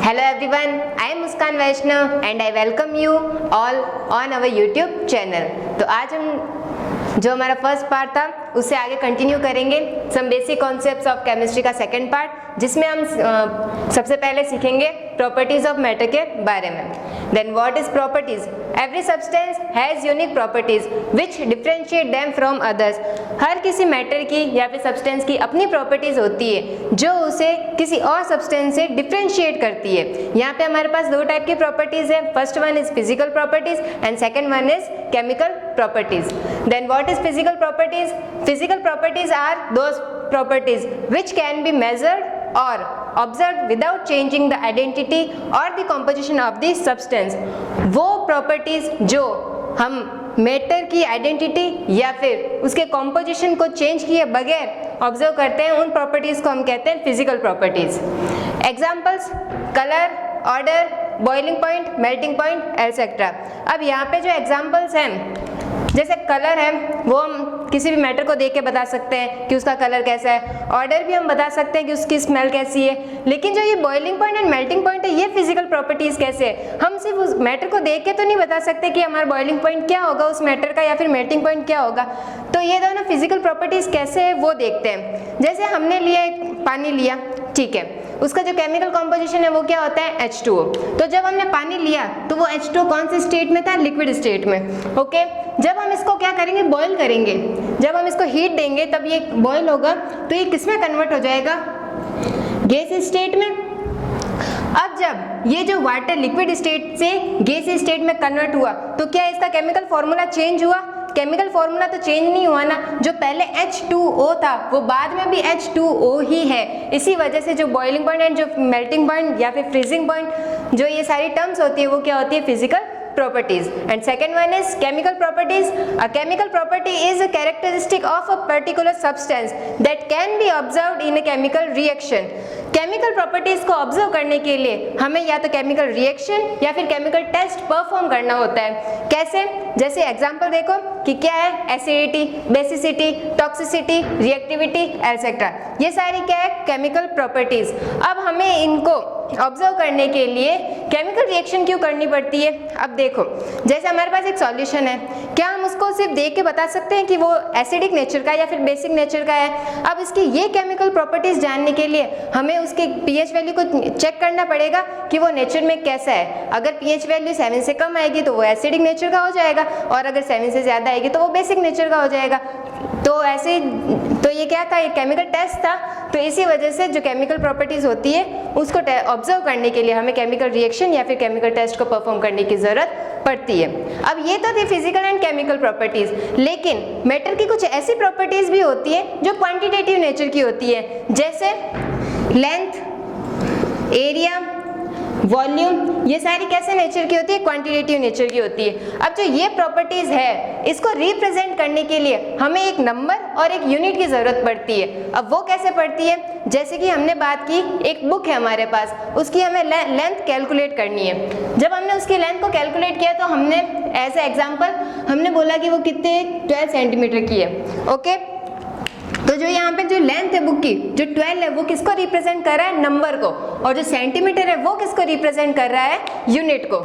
Hello everyone, I am Muskan Vaishnav and I welcome you all on our YouTube channel। तो आज हम जो हमारा फर्स्ट पार्ट था उससे आगे कंटिन्यू करेंगे some basic concepts of chemistry का सेकंड पार्ट, जिसमें हम सबसे पहले सीखेंगे प्रॉपर्टीज ऑफ मैटर के बारे में। Then what is properties? Every substance has unique properties which differentiate them from others. हर किसी मैटर की या फिर सब्सटेंस की अपनी प्रॉपर्टीज होती है जो उसे किसी और सब्सटेंस से डिफरेंशिएट करती है। यहाँ पे हमारे पास दो टाइप की प्रॉपर्टीज है, first one is physical properties and second one is chemical properties. Then what is physical properties? Physical properties are those properties which can be measured or observed without changing the identity or the composition of the substance। वो properties जो हम matter की identity या फिर उसके composition को change किए बगैर ऑब्जर्व करते हैं, उन प्रॉपर्टीज को हम कहते हैं physical properties. Examples: colour, order, boiling point, melting point etcetera. अब यहाँ पे जो एग्जाम्पल्स हैं, जैसे कलर है वो हम किसी भी मैटर को देख के बता सकते हैं कि उसका कलर कैसा है। ऑर्डर भी हम बता सकते हैं कि उसकी स्मेल कैसी है। लेकिन जो ये boiling point and melting point है, ये फिजिकल प्रॉपर्टीज कैसे है? हम सिर्फ उस मैटर को देख के तो नहीं बता सकते कि हमारा बॉइलिंग पॉइंट क्या होगा उस मैटर का या फिर मेल्टिंग पॉइंट क्या होगा। तो ये दोनों फिजिकल प्रॉपर्टीज कैसे है वो देखते हैं। जैसे हमने लिया पानी लिया, ठीक है, उसका जो केमिकल कॉम्पोजिशन है वो क्या होता है? H2O। तो जब हमने पानी लिया तो वो H2O कौन से स्टेट में था? लिक्विड स्टेट में। ओके, जब हम इसको क्या करेंगे? बॉईल करेंगे। जब हम इसको हीट देंगे तब ये बॉईल होगा तो ये किस में कन्वर्ट हो जाएगा? गैस स्टेट में। अब जब ये जो वाटर लिक्विड स्टेट से गैस स्टेट में कन्वर्ट हुआ तो क्या इसका केमिकल फॉर्मूला चेंज हुआ? केमिकल फॉर्मूला तो चेंज नहीं हुआ ना। जो पहले H2O था वो बाद में भी H2O ही है। इसी वजह से जो बॉइलिंग पॉइंट एंड जो मेल्टिंग पॉइंट या फिर फ्रीजिंग पॉइंट, जो ये सारी टर्म्स होती है वो क्या होती है? Physical properties। And second one is chemical properties। A chemical property is a characteristic of a particular substance that can be observed in a chemical reaction। Chemical properties को ऑब्जर्व करने के लिए हमें या तो केमिकल रिएक्शन या फिर chemical test perform करना होता है। कैसे? जैसे एग्जांपल देखो कि क्या है? Acidity, basicity, toxicity, reactivity etcetera, ये सारी क्या है? Chemical properties. अब हमें इनको ऑब्जर्व करने के लिए केमिकल रिएक्शन क्यों करनी पड़ती है? अब देखो, जैसे हमारे पास एक सॉल्यूशन है, क्या हम उसको सिर्फ देख के बता सकते हैं कि वो एसिडिक नेचर का या फिर बेसिक नेचर का है? अब इसकी ये केमिकल प्रॉपर्टीज जानने के लिए हमें उसके पीएच वैल्यू को चेक करना पड़ेगा कि वो नेचर में कैसा है। अगर पीएच वैल्यू 7 से कम आएगी तो वो एसिडिक नेचर का हो जाएगा और अगर 7 से ज़्यादा आएगी तो वो बेसिक नेचर का हो जाएगा। तो ऐसे तो ये क्या था? ये केमिकल टेस्ट था। तो इसी वजह से जो केमिकल प्रॉपर्टीज होती है उसको ऑब्जर्व करने के लिए हमें केमिकल रिएक्शन या फिर केमिकल टेस्ट को परफॉर्म करने की जरूरत पड़ती है। अब ये तो थी फिजिकल एंड केमिकल प्रॉपर्टीज, लेकिन मैटर की कुछ ऐसी प्रॉपर्टीज भी होती है जो क्वांटिटेटिव नेचर की होती है, जैसे लेंथ, एरिया, वॉल्यूम। ये सारी कैसे नेचर की होती है? क्वांटिटेटिव नेचर की होती है। अब जो ये प्रॉपर्टीज है इसको रिप्रेजेंट करने के लिए हमें एक नंबर और एक यूनिट की जरूरत पड़ती है। अब वो कैसे पड़ती है? जैसे कि हमने बात की, एक बुक है हमारे पास, उसकी हमें लेंथ कैलकुलेट करनी है। जब हमने उसकी लेंथ को कैलकुलेट किया तो हमने एज ए एग्जाम्पल हमने बोला कि वो कितने 12 सेंटीमीटर की है। ओके, तो जो यहाँ पे जो लेंथ है बुक की, जो 12 है, वो किसको रिप्रेजेंट कर रहा है? नंबर को। और जो सेंटीमीटर है वो किसको रिप्रेजेंट कर रहा है? यूनिट को।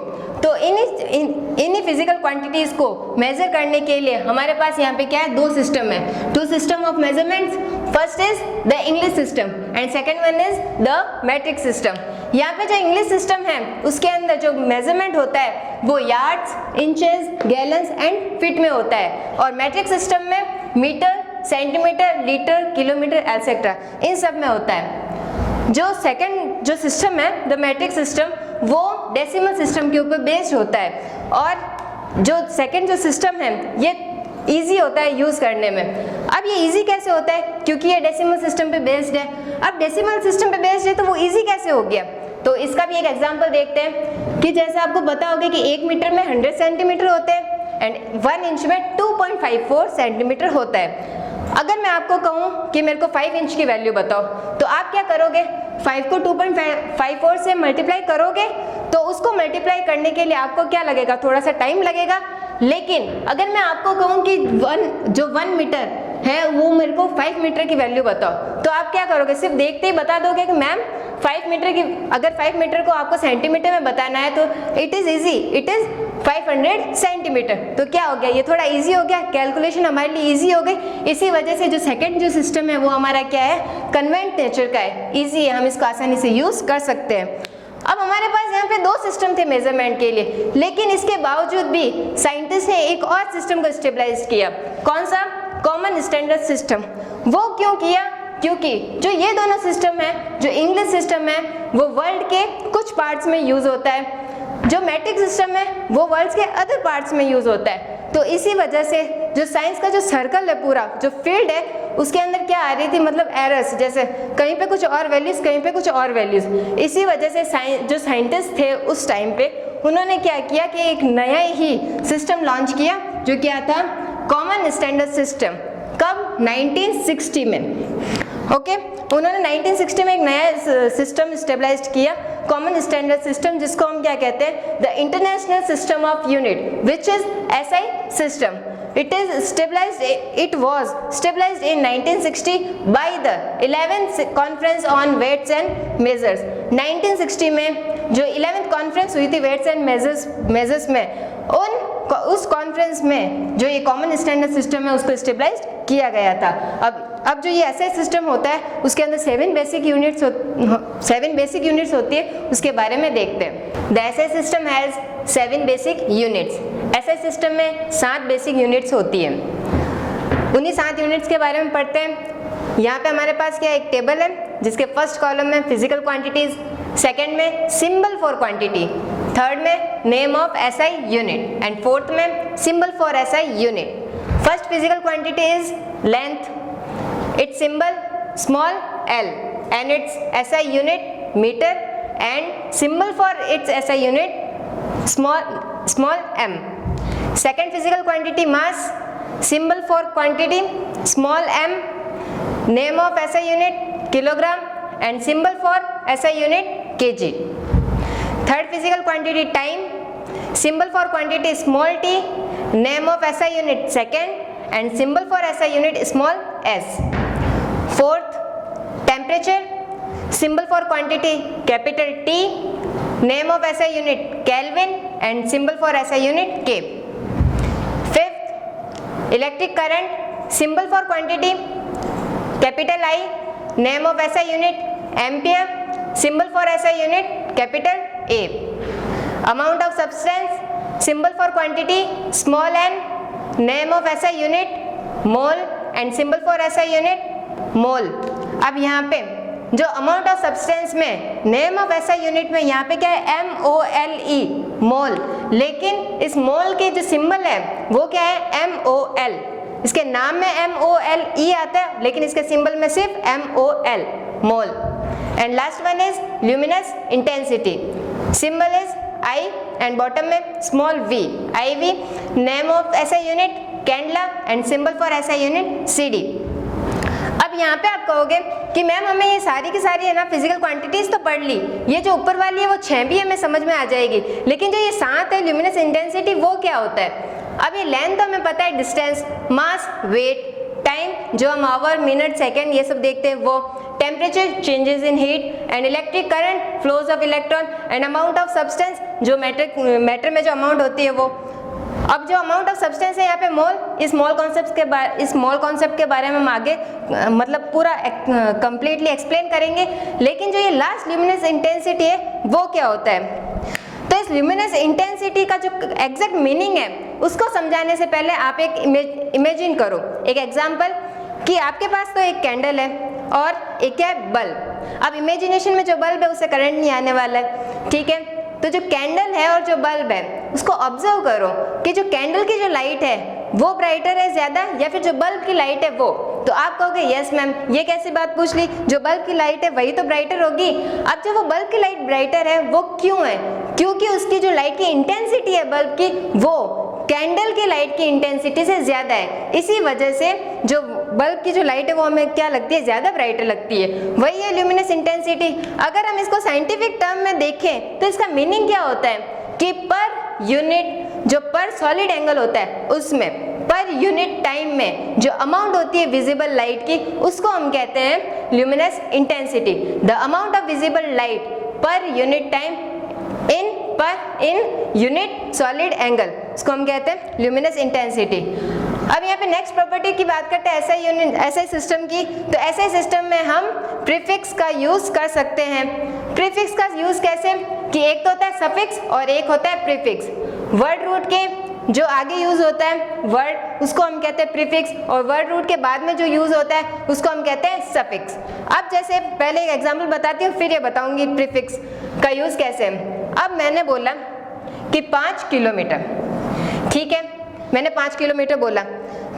तो इन्हीं फिजिकल क्वांटिटीज को मेजर करने के लिए हमारे पास यहाँ पे क्या है? दो सिस्टम है, two system of measurements. First is the English system and second one is the metric system. यहाँ पे जो इंग्लिश सिस्टम है उसके अंदर जो मेजरमेंट होता है वो yards, inches, gallons and feet में होता है, और मैट्रिक सिस्टम में metre, centimetre, litre, kilometre etcetera इन सब में होता है। जो सेकंड जो सिस्टम है द मैट्रिक सिस्टम, वो डेसिमल सिस्टम के ऊपर बेस्ड होता है, और जो सेकंड जो सिस्टम है ये इजी होता है यूज करने में। अब ये इजी कैसे होता है? क्योंकि ये डेसिमल सिस्टम पे बेस्ड है। अब डेसिमल सिस्टम पे बेस्ड है तो वो इजी कैसे हो गया? तो इसका भी एक एग्जांपल देखते हैं कि जैसे आपको पता होगा कि 1 मीटर में 100 सेंटीमीटर होते हैं एंड 1 इंच में 2.54 सेंटीमीटर होता है। अगर मैं आपको कहूँ कि मेरे को 5 इंच की वैल्यू बताओ, तो आप क्या करोगे? 5 को 2.54 से मल्टीप्लाई करोगे, तो उसको मल्टीप्लाई करने के लिए आपको क्या लगेगा? थोड़ा सा टाइम लगेगा। लेकिन अगर मैं आपको कहूँ कि 1 मीटर है वो मेरे को 5 मीटर की वैल्यू बताओ, तो आप क्या करोगे, सिर्फ देखते ही बता दोगे कि मैम 5 मीटर की, अगर 5 मीटर को आपको सेंटीमीटर में बताना है तो it is easy, it is 500 centimetre. तो क्या हो गया, ये थोड़ा इजी हो गया, कैलकुलेशन हमारे लिए इजी हो गई। इसी वजह से जो सेकंड जो सिस्टम है वो हमारा क्या है, कन्वेंट नेचर का है, इजी है, हम इसको आसानी से यूज कर सकते हैं। अब हमारे पास यहाँ पे 2 सिस्टम थे मेजरमेंट के लिए, लेकिन इसके बावजूद भी साइंटिस्ट ने एक और सिस्टम को स्टेबलाइज किया। कौन सा, कॉमन स्टैंडर्ड सिस्टम। वो क्यों किया, क्योंकि जो ये दोनों सिस्टम है, जो इंग्लिश सिस्टम है वो वर्ल्ड के कुछ पार्ट्स में यूज होता है, जो मैट्रिक सिस्टम है वो वर्ल्ड के अदर पार्ट्स में यूज होता है। तो इसी वजह से जो साइंस का जो सर्कल है, पूरा जो फील्ड है, उसके अंदर क्या आ रही थी, मतलब एरर्स, जैसे कहीं पे कुछ और वैल्यूज, कहीं पे कुछ और वैल्यूज। इसी वजह से जो साइंटिस्ट थे उस टाइम पे, उन्होंने क्या किया कि एक नया ही सिस्टम लॉन्च किया, जो क्या था, कॉमन स्टैंडर्ड सिस्टम। कब, 1960 में। ओके, उन्होंने 1960 में एक नया सिस्टम स्टेबलाइज किया, कॉमन स्टैंडर्ड सिस्टम, जिसको हम क्या कहते हैं, the international system of unit, which is SI system. It was stabilized in 1960 by the 11th Conference on Weights and Measures। 1960 में जो 11th कॉन्फ्रेंस हुई थी वेट्स एंड मेजर्स में, उस कॉन्फ्रेंस में जो ये कॉमन स्टैंडर्ड सिस्टम है उसको स्टेबलाइज किया गया था। अब जो ये SI सिस्टम होता है उसके अंदर 7 बेसिक यूनिट्स होती है, उसके बारे में देखते हैं। The SI system has 7 basic units. SI system में 7 बेसिक यूनिट्स होती है। उन्हीं 7 यूनिट्स के बारे में पढ़ते हैं। यहाँ पे हमारे पास क्या, एक टेबल है जिसके फर्स्ट कॉलम में फिजिकल क्वांटिटीज, सेकंड में सिंबल फॉर क्वांटिटी, थर्ड में name of SI unit and fourth में symbol for SI unit. First physical quantity is length, its symbol small l and its SI unit meter and symbol for its SI unit small m. Second physical quantity mass, symbol for quantity small m, name of SI unit kilogram and symbol for SI unit kg. Third physical quantity time, symbol for quantity small t, name of SI unit second and symbol for SI unit small s. Fourth, temperature, symbol for quantity capital T, name of SI unit Kelvin and symbol for SI unit K. Fifth, electric current, symbol for quantity capital I, name of SI unit ampere, symbol for SI unit capital A. Amount of substance, symbol for quantity small n, name of SI unit mole and symbol for SI unit मोल। अब यहाँ पे जो amount of substance में name of SI unit में यहाँ पे क्या है, MOLE, मोल, लेकिन इस मोल के जो सिंबल है वो क्या है, MOL। इसके नाम में MOLE आता है लेकिन इसके सिंबल में सिर्फ MOL, mole. And last one is luminous intensity, symbol is I and bottom में small v, IV, name of SI unit candela and symbol for SI unit CD। अब यहाँ पे आप कहोगे कि मैम हमें ये सारी की सारी है ना फिजिकल क्वांटिटीज तो पढ़ ली, ये जो ऊपर वाली है वो 6 भी हमें समझ में आ जाएगी, लेकिन जो ये 7 है ल्यूमिनस इंटेंसिटी वो क्या होता है। अब ये लेंथ तो हमें पता है, डिस्टेंस, मास, वेट, टाइम जो हम आवर, मिनट, सेकेंड ये सब देखते हैं वो, temperature, changes in heat and electric current, flows of electron and amount of substance जो मैटर में जो अमाउंट होती है वो। अब जो अमाउंट ऑफ सब्सटेंस है यहाँ पे मोल, इस मोल कॉन्सेप्ट के बारे में हम आगे मतलब पूरा कंप्लीटली एक्सप्लेन करेंगे। लेकिन जो ये लास्ट ल्यूमिनस इंटेंसिटी है वो क्या होता है, तो इस ल्यूमिनस इंटेंसिटी का जो एग्जैक्ट मीनिंग है उसको समझाने से पहले आप एक इमेजिन करो, एक एग्जाम्पल कि आपके पास तो एक कैंडल है और एक क्या है, बल्ब। अब इमेजिनेशन में जो बल्ब है उससे करंट नहीं आने वाला है, ठीक है। तो जो कैंडल है और जो बल्ब है उसको ऑब्जर्व करो कि जो कैंडल की जो लाइट है वो ब्राइटर है ज्यादा या फिर जो बल्ब की लाइट है वो। तो आप कहोगे यस मैम, ये कैसी बात पूछ ली, जो बल्ब की लाइट है वही तो ब्राइटर होगी। अब जो वो बल्ब की लाइट ब्राइटर है वो क्यों है, क्योंकि उसकी जो लाइट की इंटेंसिटी है बल्ब की वो कैंडल की लाइट की इंटेंसिटी से ज्यादा है। इसी वजह से जो बल्ब की जो लाइट है वो हमें क्या लगती है, ज्यादा ब्राइटर लगती है, वही है ल्यूमिनस इंटेंसिटी। अगर हम इसको साइंटिफिक टर्म में देखें तो इसका मीनिंग क्या होता है कि पर यूनिट जो पर सॉलिड एंगल होता है उसमें पर यूनिट टाइम में जो अमाउंट होती है विजिबल लाइट की उसको हम कहते हैं luminous intensity. The amount of visible light per unit time in unit solid angle, इसको हम कहते हैं ल्यूमिनस इंटेंसिटी। अब यहाँ पे नेक्स्ट प्रॉपर्टी की बात करते हैं ऐसे सिस्टम की। तो ऐसे सिस्टम में हम प्रीफिक्स का यूज कर सकते हैं। प्रीफिक्स का यूज कैसे कि एक तो होता है सफिक्स और एक होता है प्रीफिक्स। वर्ड रूट के जो आगे यूज होता है वर्ड, उसको हम कहते हैं प्रीफिक्स, और वर्ड रूट के बाद में जो यूज होता है उसको हम कहते हैं सफिक्स। अब जैसे पहले एक एग्जांपल बताती हूँ, फिर ये बताऊंगी प्रीफिक्स का यूज कैसे है। अब मैंने बोला कि 5 किलोमीटर, ठीक है, मैंने 5 किलोमीटर बोला,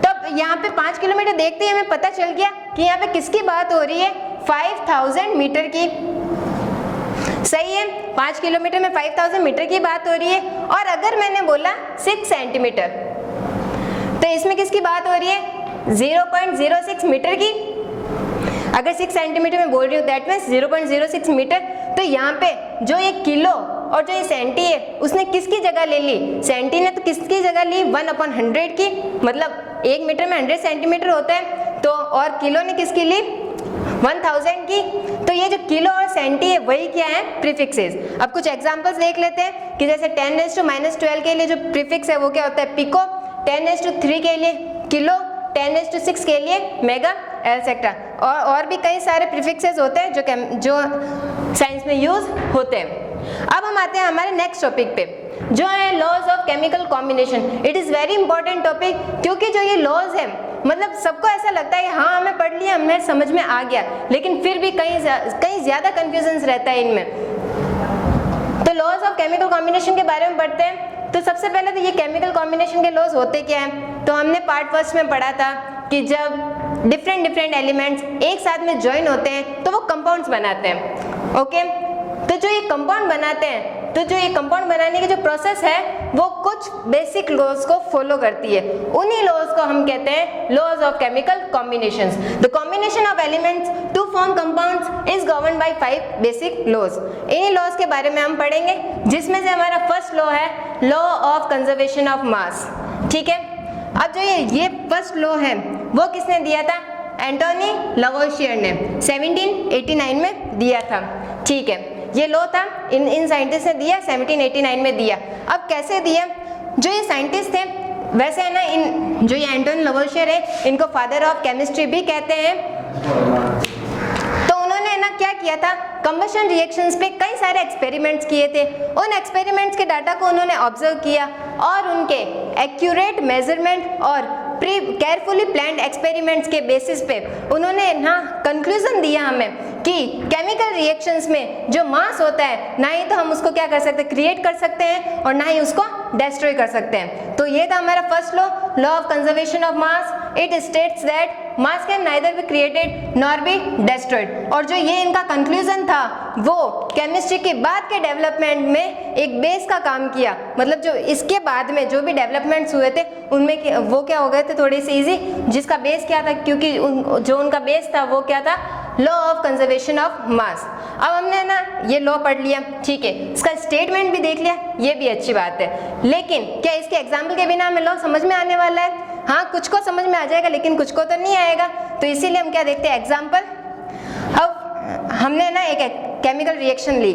तब यहाँ पे 5 किलोमीटर देखते ही हमें पता चल गया कि यहाँ पे किसकी बात हो रही है, 5000 मीटर की। सही है, 5 किलोमीटर में 5000 मीटर की बात हो रही है। और अगर मैंने बोला 6 सेंटीमीटर, तो इसमें किसकी बात हो रही है, 0.06 मीटर की। अगर 6 सेंटीमीटर में बोल रही हूँ दैट मीन्स 0.06 मीटर। तो यहाँ पे जो ये किलो और जो ये सेंटी है उसने किसकी जगह ले ली, सेंटी ने तो किसकी जगह ली, 1/100 की, मतलब 1 मीटर में 100 सेंटीमीटर होता है, तो और किलो ने किसकी ली, 1000 की। तो ये जो किलो और सेंटी है वही क्या है, प्रीफिक्सेस। अब कुछ एग्जांपल्स देख लेते हैं कि जैसे 10⁻⁻12 के लिए जो प्रीफिक्स है वो क्या होता है, पिको, 10⁻3 के लिए किलो, 10�6 के लिए मेगा, एटसेट्रा। और भी कई सारे प्रीफिक्सेस होते हैं जो साइंस में यूज होते हैं। अब हम आते हैं हमारे नेक्स्ट टॉपिक पे, जो है laws of chemical combination. It is very important topic, क्योंकि जो ये लॉज है, मतलब सबको ऐसा लगता है हाँ हमें पढ़ लिया, हमें समझ में आ गया, लेकिन फिर भी कहीं ज्यादा कंफ्यूजन रहता है इनमें। तो लॉज ऑफ केमिकल कॉम्बिनेशन के बारे में पढ़ते हैं। तो सबसे पहले तो ये केमिकल कॉम्बिनेशन के लॉज होते क्या हैं, तो हमने पार्ट फर्स्ट में पढ़ा था कि जब डिफरेंट एलिमेंट्स एक साथ में ज्वाइन होते हैं तो वो कंपाउंड्स बनाते हैं। ओके, तो जो ये कंपाउंड बनाते हैं, तो जो ये कंपाउंड बनाने की जो प्रोसेस है वो कुछ बेसिक लॉज को फॉलो करती है। उन्हीं लॉज को हम कहते हैं laws of chemical combinations. The combination of elements to form compounds is governed by 5 basic laws. इन्हीं लॉज के बारे में हम पढ़ेंगे, जिसमें से हमारा फर्स्ट लॉ है law of conservation of mass. ठीक है, अब जो ये फर्स्ट लॉ है वो किसने दिया था, एंटोनी लवोसियर ने 1789 में दिया था। ठीक है, ये लॉ था इन साइंटिस्ट ने दिया, 1789 में दिया। अब कैसे दिया, जो ये साइंटिस्ट थे वैसे है ना, इन जो ये एंटोनी लवोसियर है इनको फादर ऑफ केमिस्ट्री भी कहते हैं। तो उन्होंने ना क्या किया था, कंबशन रिएक्शंस पे कई सारे एक्सपेरिमेंट्स किए थे। उन एक्सपेरिमेंट्स के डाटा को उन्होंने ऑब्जर्व किया और उनके एक्यूरेट मेजरमेंट और केयरफुली प्लान्ड एक्सपेरिमेंट्स के बेसिस पे उन्होंने ना कंक्लूजन दिया हमें कि केमिकल रिएक्शंस में जो मास होता है ना ही तो हम उसको क्या कर सकते हैं, क्रिएट कर सकते हैं, और ना ही उसको डिस्ट्रॉय कर सकते हैं। तो ये था हमारा first law, law of conservation of mass. It states that mass can neither be created nor be destroyed. और जो ये इनका कंक्लूजन था वो केमिस्ट्री के बाद के डेवलपमेंट में एक बेस का काम किया। मतलब जो इसके बाद में जो भी डेवलपमेंट्स हुए थे उनमें वो क्या हो गए थे, थोड़े से इजी, जिसका बेस क्या था, क्योंकि जो उनका बेस था वो क्या था, लॉ ऑफ कंजर्वेशन ऑफ मास। अब हमने ना ये लॉ पढ़ लिया, ठीक है, इसका स्टेटमेंट भी देख लिया, ये भी अच्छी बात है। लेकिन क्या इसके एग्जाम्पल के बिना हमें लॉ समझ में आने वाला है? हाँ, कुछ को समझ में आ जाएगा लेकिन कुछ को तो नहीं आएगा। तो इसीलिए हम क्या देखते हैं, एग्जाम्पल। अब हमने ना एक केमिकल रिएक्शन ली,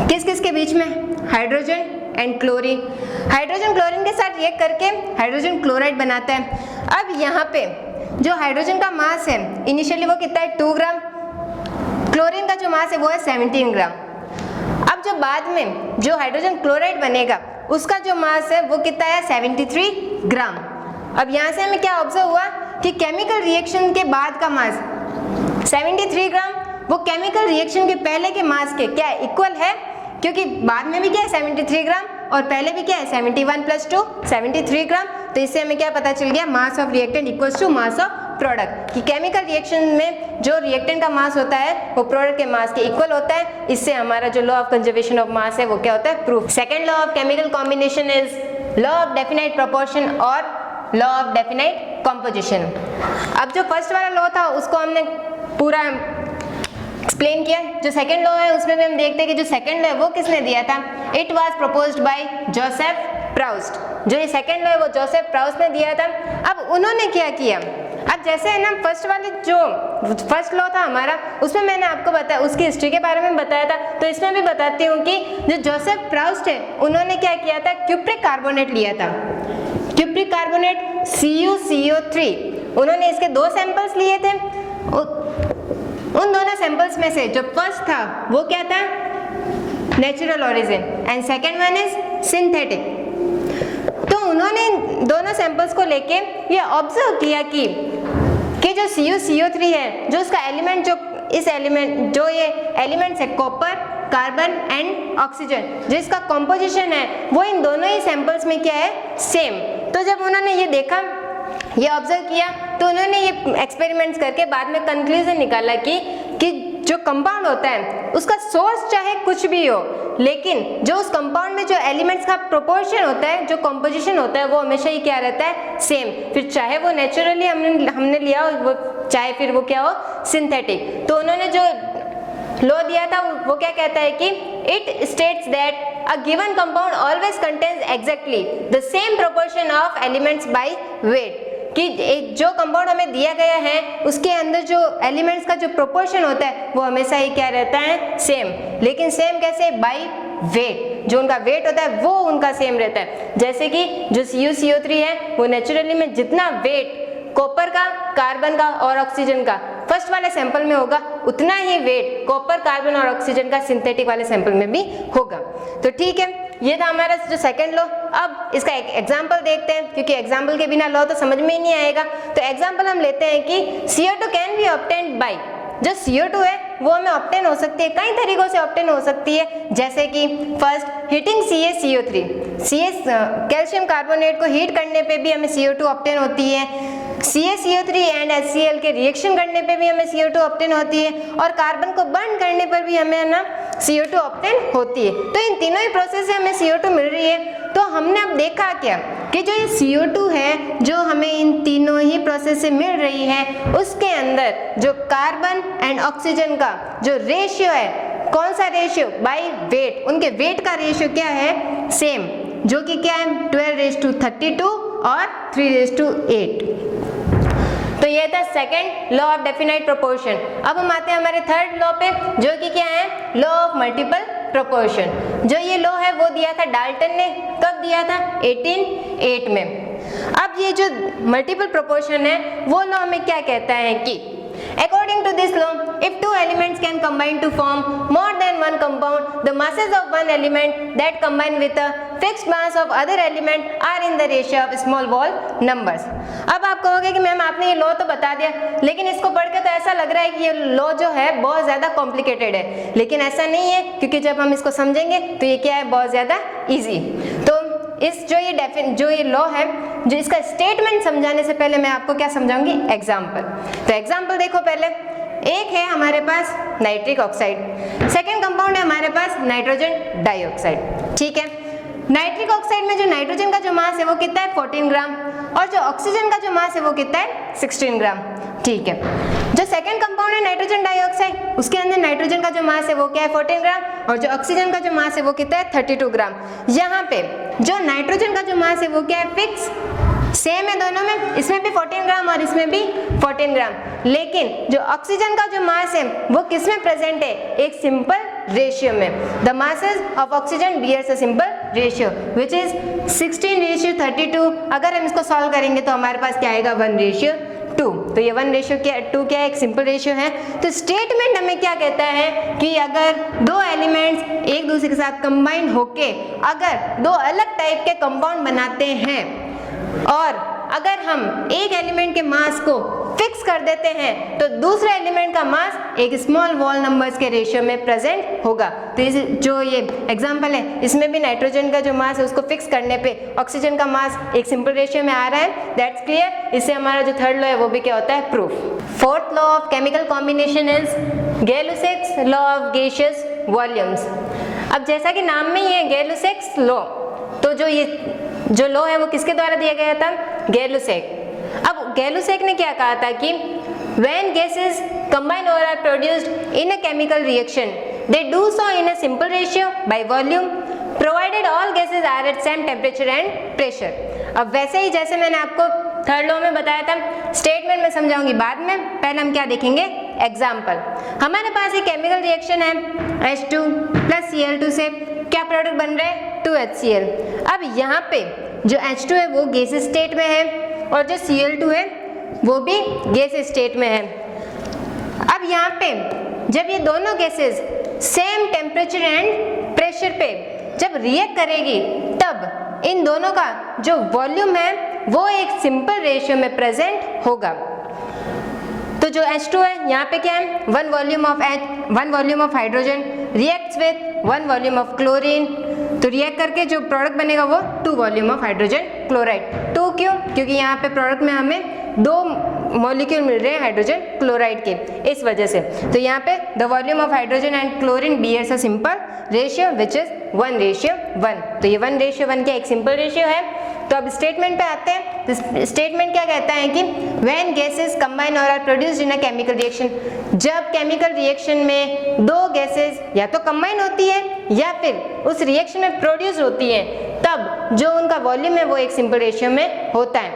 किस किस के बीच में, hydrogen and chlorine. Hydrogen chlorine के साथ रिएक्ट करके हाइड्रोजन क्लोराइड बनाता है। अब यहाँ पे जो हाइड्रोजन का मास है इनिशियली वो कितना है, 2 ग्राम। क्लोरीन का जो मास है वो है 17 ग्राम। अब जो बाद में जो हाइड्रोजन क्लोराइड बनेगा उसका जो मास है वो कितना है, 73 ग्राम। अब यहाँ से हमें क्या ऑब्जर्व हुआ कि केमिकल रिएक्शन के बाद का मास 73 ग्राम वो केमिकल रिएक्शन के पहले के मास के क्या इक्वल है, क्योंकि बाद में भी क्या है 73 ग्राम और पहले भी क्या है 71 + 2 73 ग्राम। तो इससे हमें क्या पता चल गया, mass of reactant equals to mass of product, कि केमिकल रिएक्शन में जो रिएक्टेंट का मास होता है वो प्रोडक्ट के मास के इक्वल होता है। इससे हमारा जो लॉ ऑफ कंजर्वेशन ऑफ मास है वो क्या होता है, proof. Second law of chemical combination is law of definite proportion और लॉ ऑफ डेफिनाइट कॉम्पोजिशन। अब जो फर्स्ट वाला लॉ था उसको हमने पूरा एक्सप्लेन किया। जो सेकंड लॉ है उसमें भी हम देखते हैं कि जो सेकंड लॉ है वो किसने दिया था, it was proposed by Joseph Proust, जो ये सेकंड लॉ है वो जोसेफ प्राउस्ट ने दिया था। अब उन्होंने क्या किया, अब जैसे है ना फर्स्ट वाले जो फर्स्ट लॉ था हमारा, उसमें मैंने आपको बताया उसकी हिस्ट्री के बारे में बताया था, तो इसमें भी बताती हूँ कि जो जोसेफ प्राउस्ट है उन्होंने क्या किया था, क्यूप्रिक कार्बोनेट लिया था, क्यूप्रिक कार्बोनेट CuCO3। उन्होंने इसके 2 सैंपल्स लिए थे। उन दोनों सैंपल्स में से जो फर्स्ट था वो क्या था, natural origin, and second one is synthetic. तो उन्होंने दोनों सैंपल्स को लेके ये ऑब्जर्व किया कि जो CuCO3 है, जो उसका एलिमेंट, जो इस एलिमेंट, जो ये एलिमेंट्स है कॉपर, कार्बन एंड ऑक्सीजन, जो इसका कॉम्पोजिशन है वो इन दोनों ही सैंपल्स में क्या है, सेम। तो जब उन्होंने ये देखा, ये ऑब्जर्व किया, तो उन्होंने ये एक्सपेरिमेंट्स करके बाद में कंक्लूजन निकाला कि जो कंपाउंड होता है उसका सोर्स चाहे कुछ भी हो, लेकिन जो उस कंपाउंड में जो एलिमेंट्स का प्रोपोर्शन होता है, जो कॉम्पोजिशन होता है, वो हमेशा ही क्या रहता है, सेम। फिर चाहे वो नेचुरली हमने लिया हो, वो चाहे फिर वो क्या हो, सिंथेटिक। तो उन्होंने जो लॉ दिया था वो क्या कहता है कि it states that a given compound always contains exactly the same proportion of elements by weight, कि जो कंपाउंड हमें दिया गया है उसके अंदर जो एलिमेंट्स का जो प्रोपोर्शन होता है वो हमेशा ही क्या रहता है, सेम। लेकिन सेम कैसे, बाय वेट, जो उनका वेट होता है वो उनका सेम रहता है। जैसे कि जो CuCO3 है वो नेचुरली में जितना वेट कॉपर का, कार्बन का और ऑक्सीजन का फर्स्ट वाले सैंपल में होगा, उतना ही वेट कॉपर, कार्बन और ऑक्सीजन का सिंथेटिक वाले सैंपल में भी होगा। तो ठीक है, ये था हमारा जो सेकंड लॉ। अब इसका एक एग्जांपल देखते हैं, क्योंकि एग्जांपल के बिना लॉ तो समझ में ही नहीं आएगा। तो एग्जांपल हम लेते हैं कि CO2 can be obtained by, जो CO2 है वो हमें ऑब्टेन हो सकती है, कई तरीकों से ऑब्टेन हो सकती है, जैसे कि first heating CaCO3, calcium carbonate को हीट करने पे भी हमें CO2 ऑब्टेन होती है, CaCO3 एंड HCl के रिएक्शन करने पे भी हमें CO2 ऑब्टेन होती है, और कार्बन को बर्न करने पर भी हमें ना CO2 ऑब्टेन होती है। तो इन तीनों ही प्रोसेस से हमें CO2 मिल रही है। तो हमने अब देखा क्या कि जो ये CO2 है जो हमें इन तीनों ही प्रोसेस से मिल रही है, उसके अंदर जो कार्बन एंड ऑक्सीजन का जो रेशियो है, कौन सा रेशियो, बाय वेट, उनके वेट का रेशियो क्या है, सेम, जो कि क्या है 12:32 और 3:8। तो ये था second law of definite proportion. अब हम आते हैं हमारे थर्ड लॉ पे, जो कि क्या है, लॉ ऑफ मल्टीपल प्रोपोर्शन। जो ये लॉ है वो दिया था डाल्टन ने, कब दिया था, 1808 में। अब ये जो मल्टीपल प्रोपोर्शन है वो लॉ हमें क्या कहता है कि according to this law, if two elements can combine to form more than one compound, the masses of one element that combine with a fixed mass of other element are in the ratio of small whole numbers। अब आप कहोगे कि ma'am आपने ये law तो बता दिया, लेकिन इसको पढ़ के तो ऐसा लग रहा है कि ये लॉ जो है बहुत ज्यादा कॉम्प्लिकेटेड है, लेकिन ऐसा नहीं है, क्योंकि जब हम इसको समझेंगे तो ये क्या है, बहुत ज्यादा इजी। तो इस जो ये लॉ है, जो इसका स्टेटमेंट समझाने से पहले मैं आपको क्या समझाऊंगी, एग्जाम्पल। तो एग्जाम्पल देखो, पहले एक है हमारे पास नाइट्रिक ऑक्साइड, सेकेंड कंपाउंड है हमारे पास नाइट्रोजन डाइऑक्साइड। ठीक है, नाइट्रिक ऑक्साइड में जो नाइट्रोजन का जो मास है वो कितना है, 14 ग्राम, और जो ऑक्सीजन का जो मास है वो कितना है, 16 ग्राम। ठीक है, जो सेकंड कंपाउंड है नाइट्रोजन डाइऑक्साइड, उसके अंदर नाइट्रोजन का जो मास है वो क्या है, 14 ग्राम, और जो ऑक्सीजन का जो मास है वो कितना है, 32 ग्राम। यहाँ पे जो नाइट्रोजन का जो मास है वो क्या है, फिक्स, सेम है दोनों में, इसमें भी 14 ग्राम और इसमें भी 14 ग्राम। लेकिन जो ऑक्सीजन का जो मास है वो किस में प्रेजेंट है, एक सिंपल रेशियो में। The masses of oxygen bears a simple ratio which is 16:32। अगर हम इसको सॉल्व करेंगे तो हमारे पास क्या आएगा, 1:2। तो ये 1:2 क्या है, एक सिंपल रेशियो है। तो स्टेटमेंट हमें क्या कहता है कि अगर दो एलिमेंट्स एक दूसरे के साथ कंबाइन होके अगर दो अलग टाइप के कंपाउंड बनाते हैं, और अगर हम एक एलिमेंट के मास को फिक्स कर देते हैं तो दूसरे एलिमेंट का मास एक स्मॉल वॉल नंबर्स के रेशियो में प्रेजेंट होगा। तो इस जो ये एग्जांपल है इसमें भी नाइट्रोजन का जो मास है उसको फिक्स करने पे ऑक्सीजन का मास एक सिंपल रेशियो में आ रहा है, दैट्स क्लियर। इससे हमारा जो थर्ड लॉ है वो भी क्या होता है, proof. Fourth law of chemical combination is Gay-Lussac's law of gaseous volumes. अब जैसा कि नाम में ही है गै-लुसैक्स लॉ, तो जो लॉ है वो किसके द्वारा दिया गया था, गै-लुसैक। अब गै-लुसैक ने क्या कहा था कि when gases combine or are produced in a chemical reaction, they do so in a simple ratio by volume provided all gases are at same temperature and pressure. अब वैसे ही जैसे मैंने आपको थर्ड लॉ में बताया था, स्टेटमेंट में समझाऊंगी बाद में, पहले हम क्या देखेंगे, एग्जाम्पल। हमारे पास एक केमिकल रिएक्शन है, H2 प्लस Cl2 से क्या प्रोडक्ट बन रहा है, 2HCl। अब यहाँ पे जो H2 है वो गैस स्टेट में है और जो Cl2 है वो भी गैस स्टेट में है। अब यहाँ पे जब ये दोनों gases same temperature and pressure पे जब रिएक्ट करेगी, तब इन दोनों का जो वॉल्यूम है वो एक सिंपल रेशियो में प्रेजेंट होगा। तो जो H2 है यहाँ पे क्या है, 1 volume of hydrogen reacts with 1 volume of chlorine. तो रिएक्ट करके जो प्रोडक्ट बनेगा वो 2 वॉल्यूम ऑफ हाइड्रोजन क्लोराइड। 2 क्यों, क्योंकि यहाँ पे प्रोडक्ट में हमें 2 मॉलिक्यूल मिल रहे हैं हाइड्रोजन क्लोराइड के, इस वजह से। तो यहाँ पे the volume of hydrogen and chlorine bears a simple ratio which is 1:1। तो ये 1:1 का एक सिंपल रेशियो है। तो अब स्टेटमेंट पे आते हैं। तो स्टेटमेंट क्या कहता है कि व्हेन गैसेस कंबाइन और are produced in a chemical reaction, जब केमिकल रिएक्शन में 2 गैसेस या तो कंबाइन होती है या फिर उस रिएक्शन में प्रोड्यूस होती है, तब जो उनका वॉल्यूम है वो एक सिंपल रेशियो में होता है।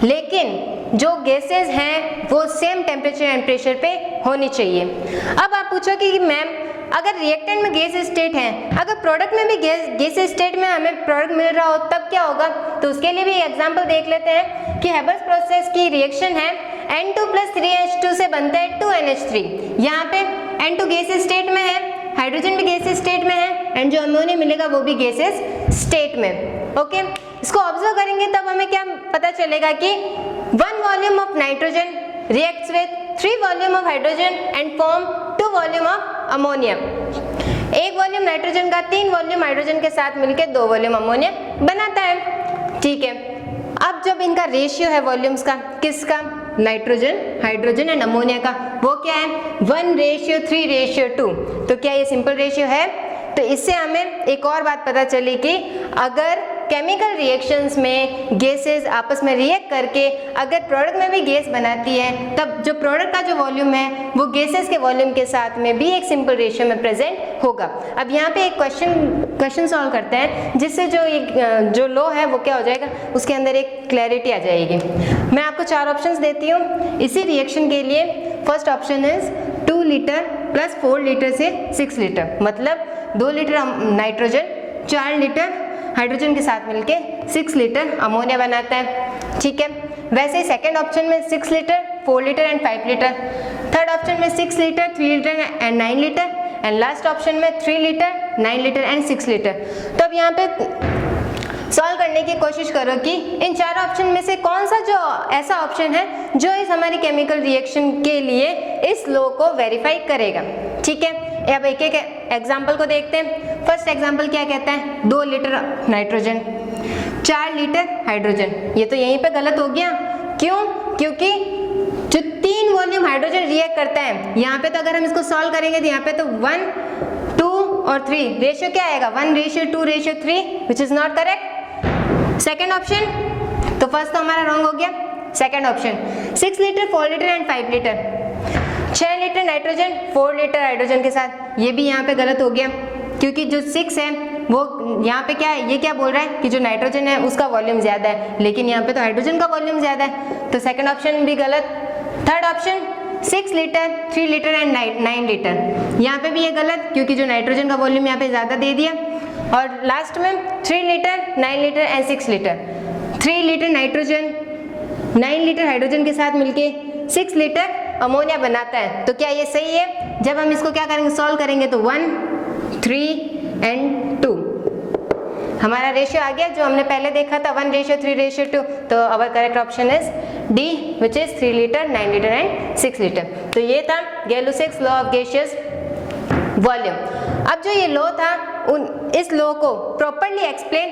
लेकिन जो गैसेस हैं वो सेम टेम्परेचर एंड प्रेशर पे होनी चाहिए। अब आप पूछोगे कि मैम अगर रिएक्टेंट में गैस स्टेट है, अगर प्रोडक्ट में भी गैस स्टेट में हमें प्रोडक्ट मिल रहा हो तब क्या होगा? तो उसके लिए भी एग्जांपल देख लेते हैं कि हेबर्स प्रोसेस की रिएक्शन है, N2 + 3H2 से बनता है 2NH3। यहाँ पे N2 गैस स्टेट में है, हाइड्रोजन भी गैस स्टेट में है एंड जो अमोनिया मिलेगा वो भी गैसेस स्टेट में। ओके, इसको ऑब्जर्व करेंगे तब हमें क्या पता चलेगा कि 1 volume of nitrogen reacts with 3 volume of hydrogen and form 2 volume of ammonia. 1 volume nitrogen का 3 वॉल्यूम हाइड्रोजन के साथ मिलकर 2 वॉल्यूम अमोनिया बनाता है। ठीक है, अब जब इनका रेशियो है वॉल्यूम्स का, किसका? नाइट्रोजन, हाइड्रोजन एंड अमोनिया का, वो क्या है? 1:3:2। तो क्या ये सिंपल रेशियो है? तो इससे हमें एक और बात पता चली कि अगर केमिकल रिएक्शंस में गैसेस आपस में रिएक्ट करके अगर प्रोडक्ट में भी गैस बनाती है, तब जो प्रोडक्ट का जो वॉल्यूम है वो गैसेस के वॉल्यूम के साथ में भी एक सिंपल रेशियो में प्रेजेंट होगा। अब यहाँ पे एक क्वेश्चन सॉल्व करते हैं जिससे जो लॉ है वो क्या हो जाएगा, उसके अंदर एक क्लैरिटी आ जाएगी। मैं आपको 4 ऑप्शंस देती हूँ इसी रिएक्शन के लिए। First option is 2 litre plus 4 litre से 6 लीटर, मतलब 2 लीटर नाइट्रोजन 4 लीटर हाइड्रोजन के साथ मिलके 6 लीटर अमोनिया बनाता है। ठीक है, वैसे ही सेकेंड ऑप्शन में 6 litre, 4 litre and 5 litre, third option में 6 litre, 3 litre and 9 litre, and last option में 3 लीटर, 9 लीटर एंड 6 लीटर। तो अब यहाँ पे सॉल्व करने की कोशिश करो कि इन 4 ऑप्शन में से कौन सा जो ऐसा ऑप्शन है जो इस हमारी केमिकल रिएक्शन के लिए इस लॉ को वेरीफाई करेगा। ठीक है, अब एक एक एग्जाम्पल को देखते हैं। फर्स्ट एग्जाम्पल क्या कहता है? 2 लीटर नाइट्रोजन 4 लीटर हाइड्रोजन। ये तो यहीं पे गलत हो गया। क्यों? क्योंकि जो 3 वॉल्यूम हाइड्रोजन रिएक्ट करता है, यहाँ पे तो अगर हम इसको सॉल्व करेंगे तो यहाँ पे तो 1, 2 और 3 रेशियो क्या आएगा? 1:2:3 which is not correct. Second option, तो फर्स्ट तो हमारा रॉन्ग हो गया। Second option 6 litre, 4 litre and 5 litre, 6 litre nitrogen 4 litre hydrogen के साथ, ये भी यहाँ पे गलत हो गया क्योंकि जो 6 है वो यहाँ पे क्या है, ये क्या बोल रहा है कि जो नाइट्रोजन है उसका वॉल्यूम ज्यादा है, लेकिन यहाँ पे तो हाइड्रोजन का वॉल्यूम ज्यादा है, तो सेकंड ऑप्शन भी गलत। Third option 6 litre, 3 litre and 9 litre, यहाँ पे भी ये गलत क्योंकि जो नाइट्रोजन का वॉल्यूम यहाँ पे ज्यादा दे दिया। और लास्ट में 3 litre, 9 litre and 6 litre, 3 litre nitrogen 9 litre hydrogen के साथ मिलके 6 लीटर अमोनिया बनाता है। तो क्या ये सही है? जब हम इसको क्या करेंगे, सॉल्व करेंगे तो 1, 3 एंड 2 हमारा रेशियो आ गया जो हमने पहले देखा था 1:3:2। तो our correct option is D which is 3 litre, 9 litre and 6 litre. तो ये था Gay Lussac's law of gaseous volume. अब जो ये लॉ था इस लॉ को प्रॉपरली एक्सप्लेन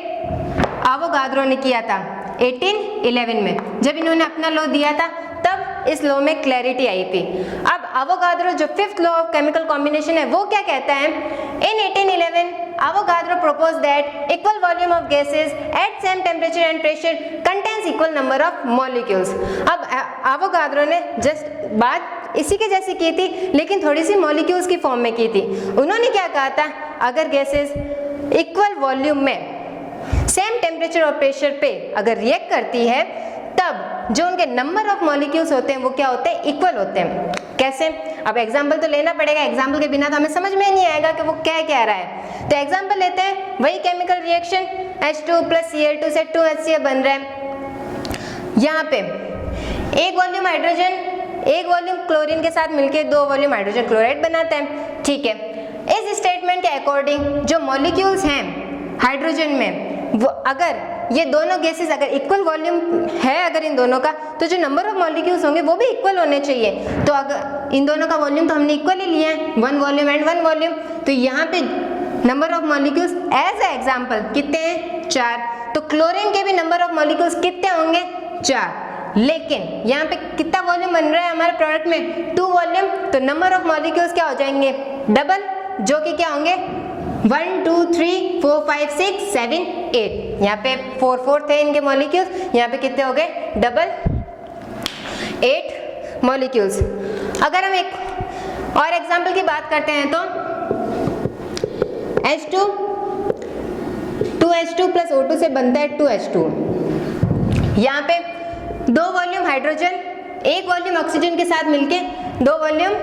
आवोगाद्रो ने किया था 1811 में। जब इन्होंने अपना लॉ दिया था तब इस लॉ में क्लैरिटी आई थी। अब आवोगाद्रो जो 5th law of chemical combination है वो क्या कहता है? इन 1811 Avogadro proposed that equal volume of gases at same temperature and pressure contains equal number of molecules। अब Avogadro ने जस्ट बात इसी के जैसी की थी लेकिन थोड़ी सी मॉलिक्यूल्स की फॉर्म में की थी। उन्होंने क्या कहा था? अगर गैसेस इक्वल वॉल्यूम में सेम टेम्परेचर और प्रेशर पे अगर रिएक्ट करती है, तब जो उनके नंबर ऑफ मॉलिक्यूल्स होते हैं वो क्या होते हैं, इक्वल होते हैं। कैसे? अब एग्जाम्पल तो लेना पड़ेगा, एग्जाम्पल के बिना तो हमें समझ में नहीं आएगा कि वो क्या कह रहा है। तो एग्जाम्पल लेते हैं, वही केमिकल रिएक्शन H2 + Cl2 से 2HCl बन रहा है। यहाँ पे एक वॉल्यूम हाइड्रोजन एक वॉल्यूम क्लोरीन के साथ मिलके 2 वॉल्यूम हाइड्रोजन क्लोराइड बनाता है, ठीक है। इस स्टेटमेंट के अकॉर्डिंग जो मॉलिक्यूल्स हैं हाइड्रोजन में, वो अगर ये दोनों गैसेस अगर इक्वल वॉल्यूम है अगर इन दोनों का, तो जो नंबर ऑफ मॉलिक्यूल्स होंगे वो भी इक्वल होने चाहिए। तो अगर इन दोनों का वॉल्यूम तो हमने इक्वल ही लिया है, 1 वॉल्यूम एंड 1 वॉल्यूम, तो यहाँ पे number of molecules as a example कितने हैं, 4। तो क्लोरीन के भी नंबर ऑफ मॉलिक्यूल्स कितने होंगे, 4। लेकिन यहाँ पे कितना वॉल्यूम बन रहा है हमारे प्रोडक्ट में, 2 वॉल्यूम, तो नंबर ऑफ मॉलिक्यूल्स क्या हो जाएंगे, डबल, जो कि क्या होंगे 1 2 3 4 5 6 7 8। यहाँ पे 4 थे इनके मॉलिक्यूल्स, यहाँ पे कितने हो गए, डबल 8 मॉलिक्यूल्स। अगर हम एक और एग्जाम्पल की बात करते हैं तो H2 2H2 + O2 से बनता है 2H2। यहाँ पे 2 वॉल्यूम हाइड्रोजन 1 वॉल्यूम ऑक्सीजन के साथ मिलके 2 वॉल्यूम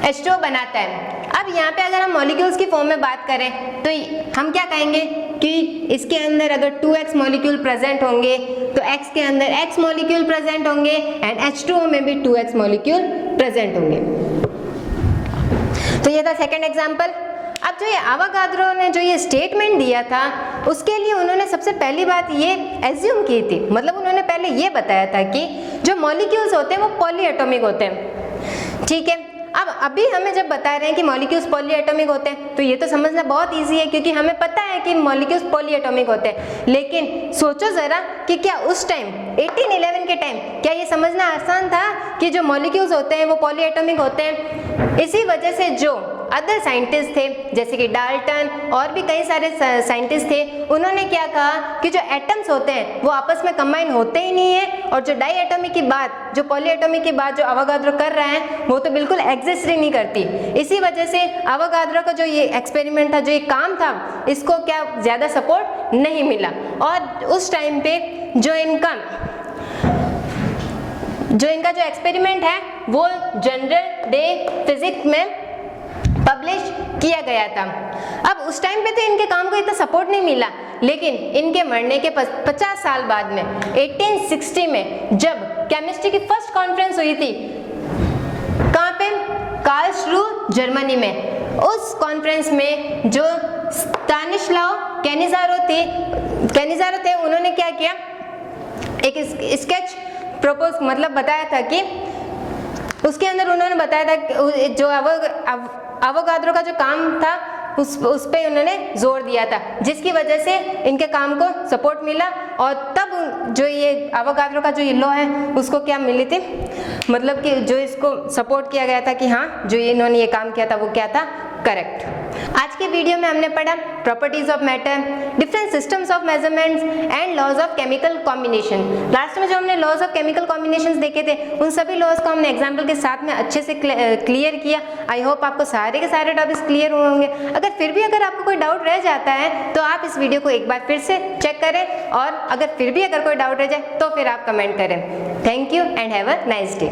H2O बनाता है। अब यहाँ पे अगर हम मॉलिक्यूल्स की फॉर्म में बात करें तो हम क्या कहेंगे कि इसके अंदर अगर 2x मॉलिक्यूल प्रेजेंट होंगे तो x के अंदर x मॉलिक्यूल प्रेजेंट होंगे एंड H2O में भी 2x मॉलिक्यूल प्रेजेंट होंगे। तो ये था सेकंड एग्जांपल। अब जो ये आवागाद्रो ने जो ये स्टेटमेंट दिया था, उसके लिए उन्होंने सबसे पहली बात ये एज्यूम की थी, मतलब उन्होंने पहले ये बताया था कि जो मॉलिक्यूल्स होते हैं वो पॉलीएटॉमिक होते हैं, ठीक है। अब अभी हमें जब बता रहे हैं कि मॉलिक्यूल्स पॉलीएटॉमिक होते हैं, तो ये तो समझना बहुत इजी है क्योंकि हमें पता है कि मॉलिक्यूल्स पॉलीएटॉमिक होते हैं। लेकिन सोचो जरा कि क्या उस टाइम 1811 के टाइम क्या ये समझना आसान था कि जो मॉलिक्यूल्स होते हैं वो पॉलीएटॉमिक होते हैं। इसी वजह से जो अदर साइंटिस्ट थे जैसे कि डाल्टन और भी कई सारे साइंटिस्ट थे, उन्होंने क्या कहा कि जो एटम्स होते हैं वो आपस में कंबाइन होते ही नहीं है, और जो डाई एटॉमिक की बात, जो पॉलीएटॉमिक की बात जो आवागाद्रो कर रहा है वो तो बिल्कुल एग्जिस्ट ही नहीं करती। इसी वजह से आवागाद्रो का जो ये एक्सपेरिमेंट था, जो ये काम था, इसको क्या ज़्यादा सपोर्ट नहीं मिला। और उस टाइम पे जो इनका जो एक्सपेरिमेंट है वो जनरल डे फिजिक्स में पब्लिश किया गया था। अब उस टाइम पे तो इनके काम को इतना सपोर्ट नहीं मिला, लेकिन इनके मरने के 50 साल बाद में 1860 में जब केमिस्ट्री की फर्स्ट कॉन्फ्रेंस हुई थी, कहाँ पे, कार्लस्रू जर्मनी में, उस कॉन्फ्रेंस में जो स्टानिस्लाव कैनिज़ारो थे, उन्होंने क्या किया, एक स्केच प्रपोज मतलब बताया था कि उसके अंदर उन्होंने बताया था कि जो आवागाद्रो का जो काम था उस पे उन्होंने जोर दिया था, जिसकी वजह से इनके काम को सपोर्ट मिला। और तब जो ये आवागाद्रो का जो ये लॉ है उसको क्या मिली थी, मतलब कि जो इसको सपोर्ट किया गया था कि हाँ जो इन्होंने ये काम किया था वो क्या था, करेक्ट। आज के वीडियो में हमने पढ़ा properties of matter, different systems of measurements and laws of chemical combination. Last में जो हमने लॉज ऑफ केमिकल कॉम्बिनेशंस देखे थे, उन सभी लॉज को हमने एग्जांपल के साथ में अच्छे से क्लियर किया। आई होप आपको सारे के सारे टॉपिक्स क्लियर हुए होंगे। अगर आपको कोई डाउट रह जाता है तो आप इस वीडियो को एक बार फिर से चेक करें, और अगर फिर भी कोई डाउट रह जाए तो फिर आप कमेंट करें। Thank you and have a nice day.